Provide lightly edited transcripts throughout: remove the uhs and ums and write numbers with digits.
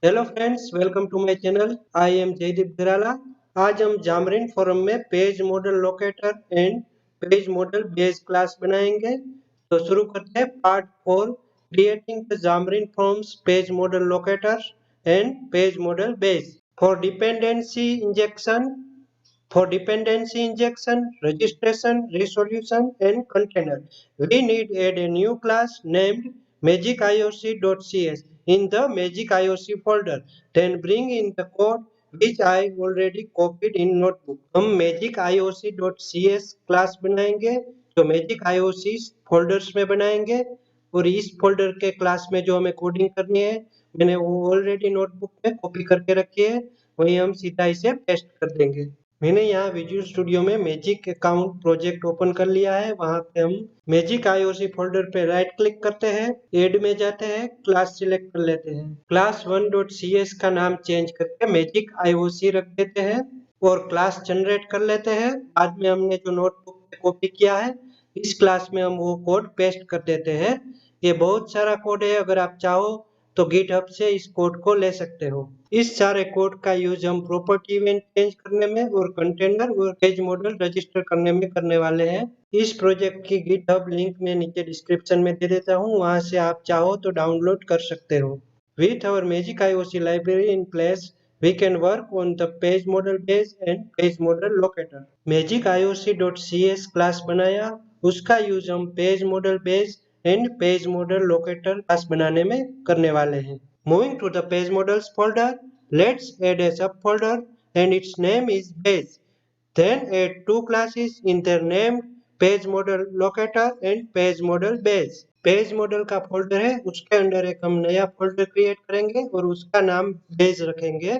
Hello friends, welcome to my channel. I am Jaydeep Garala. आज हम Xamarin forum में page model locator and page model base class बनाएंगे। तो शुरू करते हैं part 4, creating the Xamarin forms page model locator and page model base for dependency injection, registration, resolution, and container. We need add a new class named MagicIoC.cs in the MagicIoC folder. Then bring in the code which I already copied in notebook. हम MagicIoC.cs class बनाएंगे जो MagicIoC folders में बनाएंगे और इस folder के class में जो हमें कोडिंग करनी है मैंने वो ऑलरेडी नोटबुक में कॉपी करके रखी है, वही हम सीधा इसे पेस्ट कर देंगे। मैंने यहाँ विजुअल स्टूडियो में मैजिक अकाउंट प्रोजेक्ट ओपन कर लिया है। वहां पे हम मैजिक आईओसी फोल्डर पे राइट क्लिक करते हैं, एड में जाते हैं, क्लास सिलेक्ट कर लेते हैं। क्लास 1.cs का नाम चेंज करके मैजिक आईओसी रख देते हैं और क्लास जनरेट कर लेते हैं। बाद में हमने जो नोटबुक पे कॉपी किया है इस क्लास में हम वो कोड पेस्ट कर देते हैं। ये बहुत सारा कोड है, अगर आप चाहो तो गिटहब से इस कोड को ले सकते हो। इस सारे कोड का यूज हम प्रॉपर्टी इवेंट चेंज करने में और कंटेनर और पेज मॉडल रजिस्टर करने में करने वाले हैं। इस प्रोजेक्ट की गिटहब लिंक मैं नीचे डिस्क्रिप्शन में दे देता हूँ, वहां से आप चाहो तो डाउनलोड कर सकते हो। With our MagicIoC library in place, we can work on the PageModelBase and PageModelLocator. MagicIoC.cs class बनाया, उसका यूज हम PageModelBase and PageModelLocator क्लास बनाने में करने वाले हैं। Moving to the PageModels folder, let's add a subfolder and its name is Base. Then add two classes in their name PageModelLocator and PageModelBase. Page model का folder है, उसके अंदर एक हम नया फोल्डर क्रिएट करेंगे और उसका नाम बेस रखेंगे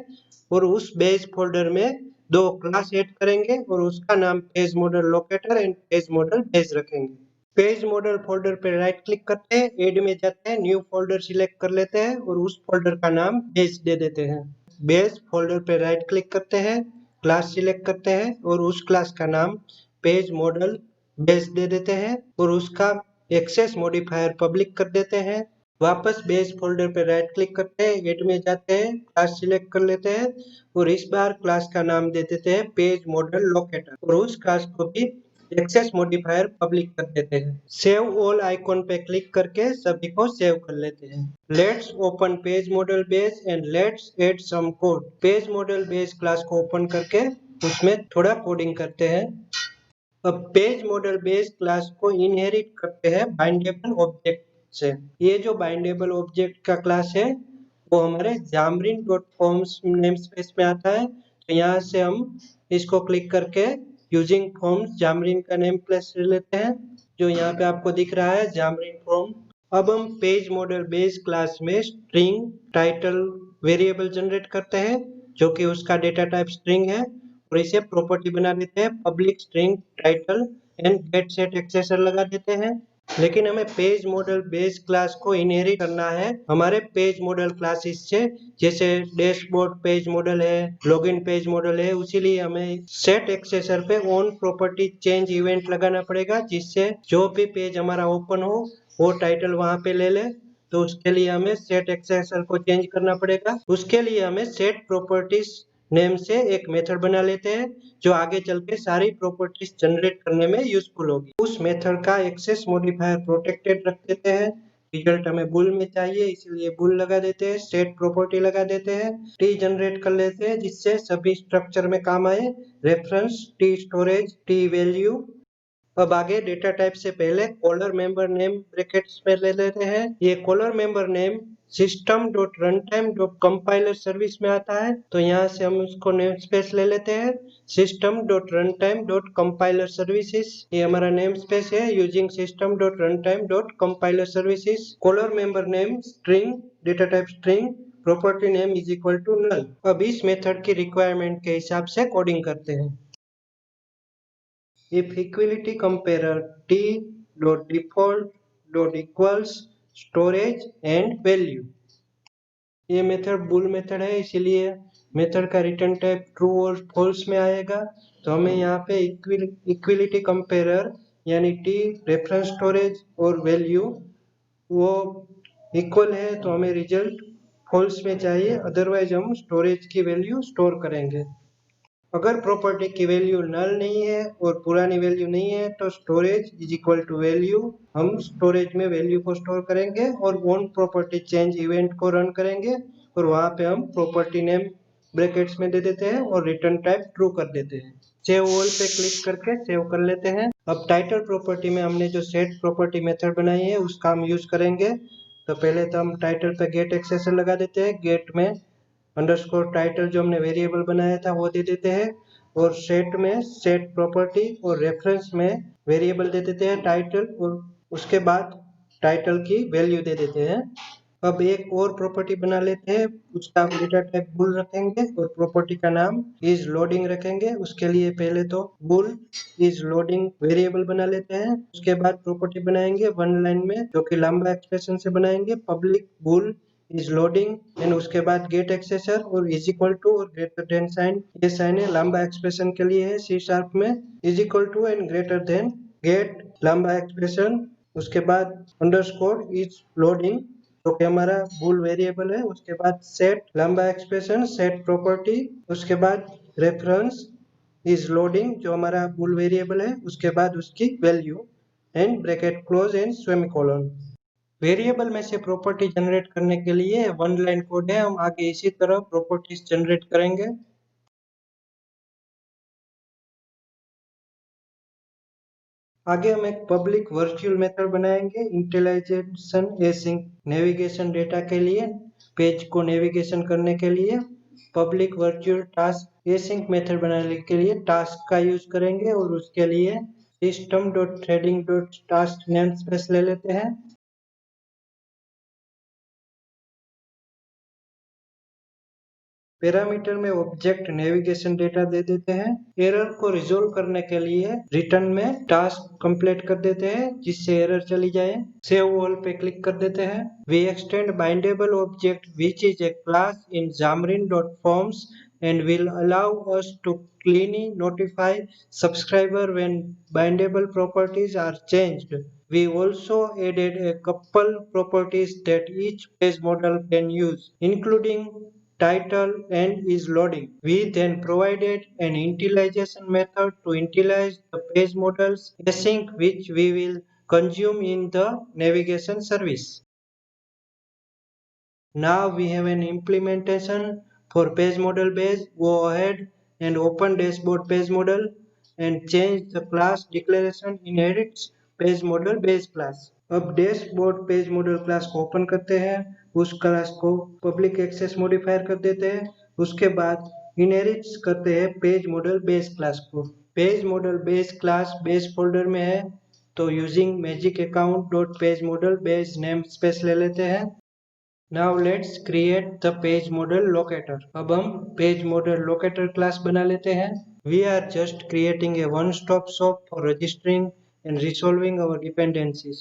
और उस बेस फोल्डर में दो क्लास ऐड करेंगे और उसका नाम page model locator and page model base रखेंगे। पेज मॉडल फोल्डर पर राइट क्लिक करते हैं, एड में जाते हैं, न्यू फोल्डर सिलेक्ट कर लेते हैं और उस फोल्डर का नाम बेस दे देते हैं। बेस फोल्डर पर राइट क्लिक करते हैं, क्लास सिलेक्ट करते हैं और उस क्लास का नाम पेज मॉडल बेस दे देते हैं और उसका एक्सेस मॉडिफायर पब्लिक कर देते हैं। वापस बेस फोल्डर पे राइट क्लिक करते हैं, एड में जाते हैं, क्लास सिलेक्ट कर लेते हैं और इस बार क्लास का नाम दे देते हैं पेज मॉडल लोकेटर और उस क्लास को भी एक्सेस मॉडिफायर पब्लिक कर देते हैं। सेव ऑल आइकॉन पे क्लिक करके सभी को सेव कर लेते हैं। Let's open page model base and let's add some code. Page model base class को ओपन करके उसमें थोड़ा कोडिंग करते हैं। अब पेज मॉडल बेस क्लास को इनहेरिट करते हैं बाइंडेबल ऑब्जेक्ट से। ये जो बाइंडेबल ऑब्जेक्ट का क्लास है वो हमारे जामरिन डॉट फॉर्म्स नेम स्पेस में आता है। तो यहाँ से हम इसको क्लिक करके यूजिंग फॉर्म्स जामरिन का नेम प्लेस ले लेते हैं, जो यहाँ पे आपको दिख रहा है जामरिन फॉर्म। अब हम पेज मॉडल बेस क्लास में स्ट्रिंग टाइटल वेरिएबल जनरेट करते हैं जो कि उसका डेटा टाइप स्ट्रिंग है और इसे प्रॉपर्टी बना देते हैं public string title and get set accessor लगा देते हैं। लेकिन हमें पेज मॉडल बेस क्लास को इनहेरिट करना है हमारे पेज मॉडल क्लासेस से, जैसे डैशबोर्ड पेज मॉडल है, लॉगिन पेज मॉडल है। उसीलिए हमें सेट एक्सेसर पे ऑन प्रॉपर्टी चेंज इवेंट लगाना पड़ेगा, जिससे जो भी पेज हमारा ओपन हो वो टाइटल वहां पे ले ले। तो उसके लिए हमें सेट एक्सेसर को चेंज करना पड़ेगा। उसके लिए हमें सेट प्रॉपर्टीज नेम से एक मेथड बना लेते हैं जो आगे चल के सारी प्रॉपर्टीज जनरेट करने में यूजफुल होगी। उस मेथड का एक्सेस मॉडिफायर प्रोटेक्टेड रख देते हैं। रिजल्ट हमें बुल में चाहिए, इसलिए बुल लगा देते हैं, सेट प्रॉपर्टी लगा देते हैं, टी जनरेट कर लेते हैं जिससे सभी स्ट्रक्चर में काम आए, reference, T storage, T value. अब आगे डेटा टाइप से पहले कॉलर मेंबर नेम ब्रैकेट्स में ले लेते हैं। ये caller member name system dot runtime dot compiler service में आता है, तो यहाँ से हम उसको नेम स्पेस ले लेते हैं system dot runtime dot compiler services. ये हमारा नेम स्पेस है using system dot runtime dot compiler services. Caller member name string, data type string, property name is equal to null. अब इस method की requirement के हिसाब से coding करते हैं। If equality comparer t dot default dot equals storage and value। ये method bull method है, इसीलिए मेथड का रिटर्न टाइप ट्रू और फॉल्स में आएगा। तो हमें यहाँ पे इक्विलिटी कंपेरर यानी टी, रेफरेंस स्टोरेज और वैल्यू वो इक्वल है, तो हमें रिजल्ट फॉल्स में चाहिए, अदरवाइज हम स्टोरेज की वैल्यू स्टोर करेंगे। अगर प्रॉपर्टी की वैल्यू नल नहीं है और पुरानी वैल्यू नहीं है तो storage is equal to value, हम स्टोरेज में वैल्यू को स्टोर करेंगे और ऑन प्रॉपर्टी चेंज इवेंट को रन करेंगे और वहां पे हम प्रॉपर्टी नेम ब्रैकेट्स में दे देते हैं और रिटर्न टाइप ट्रू कर देते हैं। सेव ऑल पे क्लिक करके सेव कर लेते हैं। अब टाइटल प्रॉपर्टी में हमने जो सेट प्रॉपर्टी मेथड बनाई है उसका हम यूज करेंगे। तो पहले तो हम टाइटल पे गेट एक्सेसर लगा देते हैं, गेट में अंडरस्कोर टाइटल जो हमने वेरिएबल बनाया था वो दे देते हैं और सेट में सेट प्रॉपर्टी और रेफरेंस में वेरिएबल दे देते हैं टाइटल और उसके बाद टाइटल की वैल्यू दे देते हैं। अब एक और प्रॉपर्टी बना लेते हैं, उसका डेटा टाइप बुल रखेंगे और प्रॉपर्टी का नाम इज लोडिंग रखेंगे। उसके लिए पहले तो बुल इज लोडिंग वेरिएबल बना लेते हैं, उसके बाद प्रॉपर्टी बनाएंगे वन लाइन में जो कि लंबा एक्सप्रेशन से बनाएंगे, public bool is loading and उसके बाद गेट एक्सेसर और इज इक्वल टू और ग्रेटर देन साइन, ये साइन है लंबा एक्सप्रेशन के लिए है सी शार्प में, is equal to and greater than get lambda expression, उसके बाद अंडरस्कोर इज लोडिंग जो कि हमारा बुल वेरिएबल है, उसके बाद सेट लंबा एक्सप्रेशन सेट प्रॉपर्टी, उसके बाद रेफरेंस इज लोडिंग जो हमारा बुल वेरिएबल है, उसके बाद उसकी value and bracket close and semicolon. Variable में से प्रॉपर्टी जनरेट करने के लिए वन लाइन कोड है, हम आगे इसी तरह प्रॉपर्टीज जनरेट करेंगे। आगे हम एक पब्लिक वर्चुअल मेथड बनाएंगे इंटेलिजेशन एसिंक नेविगेशन डेटा के लिए, पेज को नेविगेशन करने के लिए public virtual task async method बनाने के लिए टास्क का यूज करेंगे और उसके लिए system.threading.task नेमस्पेस ले लेते हैं। पैरामीटर में ऑब्जेक्ट नेविगेशन डेटा दे देते हैं। एरर को रिजोल्व करने के लिए रिटर्न में टास्क कंप्लीट कर देते हैं जिससे एरर चली जाए। सेव ऑल पे क्लिक कर देते हैं। We extend bindable object which is a class in Xamarin.forms and will allow us to cleanly notify subscriber when bindable properties are changed. We also added a couple properties that each page model can use, including title and is loading. We then provided an initialization method to initialize the page models async which we will consume in the navigation service. Now we have an implementation for PageModelBase. Go ahead and open dashboard page model and change the class declaration inherits PageModelBase class. अब dashboard page model class को open करते हैं, उस class को public access modifier कर देते हैं, उसके बाद इनहेरिट्स करते हैं पेज मॉडल बेस क्लास को। Page model base class base folder में है तो using magic account dot page model base name space ले लेते हैं। Now let's create the page model locator. अब हम page model locator class बना लेते हैं। We are just creating a one-stop shop for registering and resolving our dependencies.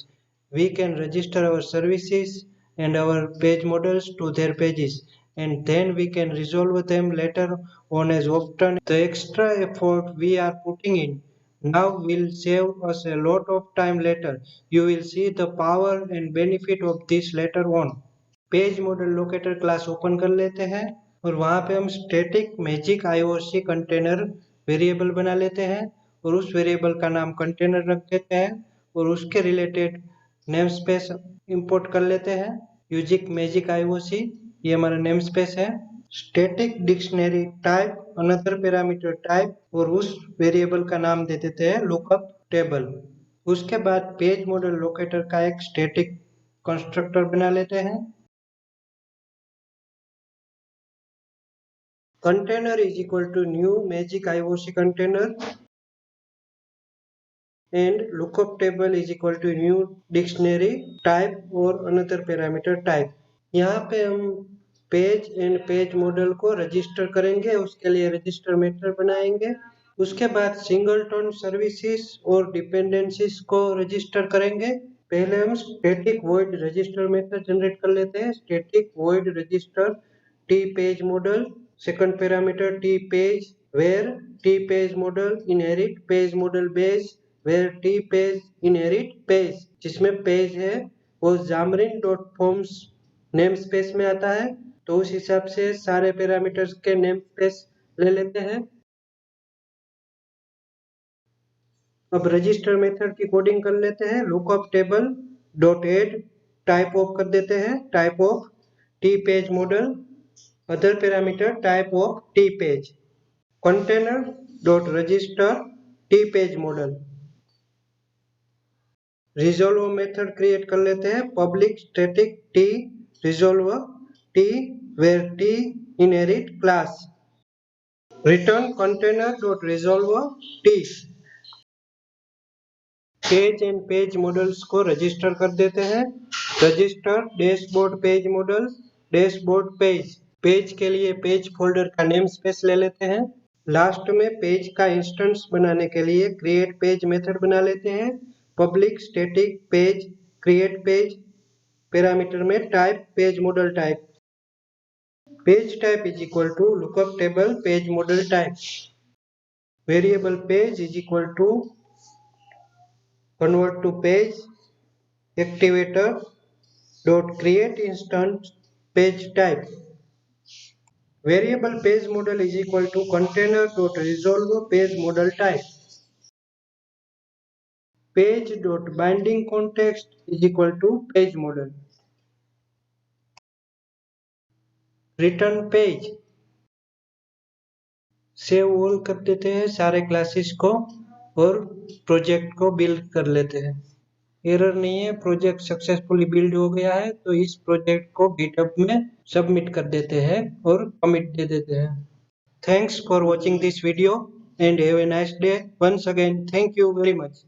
We can register our services and our page models to their pages, and then we can resolve them later on as often the extra effort we are putting in now will save us a lot of time later. You will see the power and benefit of this later on. Page model locator class open कर लेते हैं और वहां पे हम static magic IOC container variable बना लेते हैं और उस वेरिएबल का नाम कंटेनर रख देते हैं और उसके रिलेटेड नेम स्पेस इंपोर्ट कर लेते हैं यूजिक मैजिक आईओसी, ये हमारा नेम स्पेस है। Static dictionary type another parameter type और उस वेरिएबल का नाम दे देते हैं लुकअप टेबल। उसके बाद पेज मॉडल लोकेटर का एक स्टैटिक कंस्ट्रक्टर बना लेते हैं। Container is equal to new magic IOC container and lookup table is equal to new dictionary type और another parameter type। यहाँ पे हम पेज एंड पेज मॉडल को रजिस्टर करेंगे, उसके लिए रजिस्टर मेथड बनाएंगे। उसके बाद सिंगलटन सर्विसेज और डिपेंडेंसीज को रजिस्टर करेंगे। पहले हम static void register method generate कर लेते हैं। Static void register T page model, second parameter T page, where t page model inherit page model base, where t page inherit page, जिसमें page है वो Xamarin.forms नेम स्पेस में आता है तो उस हिसाब से सारे पैरामीटर्स के नेम स्पेस ले लेते हैं। अब रजिस्टर मेथड की कोडिंग कर लेते हैं। Lookup table dot add type of कर देते हैं, type of T page model, other parameter type of T page, container dot register T page model. Resolve method create कर लेते हैं, public static T resolve T where T inherit class, return container dot resolve T. Page and page models को register कर देते हैं। Register dashboard page model dashboard page. Page के लिए page folder का नेम स्पेस ले लेते हैं। लास्ट में पेज का इंस्टेंस बनाने के लिए क्रिएट पेज मेथड बना लेते हैं। Public static page create page, parameter में type page model type, page type is equal to lookup table page model type, variable page is equal to convert to page activator dot create instance page type, variable page model is equal to container dot resolve page model type, page dot binding context is equal to page model, return page। Save all कर देते हैं सारे classes को और project को build कर लेते हैं। एरर नहीं है, प्रोजेक्ट सक्सेसफुली बिल्ड हो गया है। तो इस प्रोजेक्ट को गिटहब में सबमिट कर देते हैं और कमिट दे देते हैं। Thanks for watching this video and have a nice day. Once again thank you very much.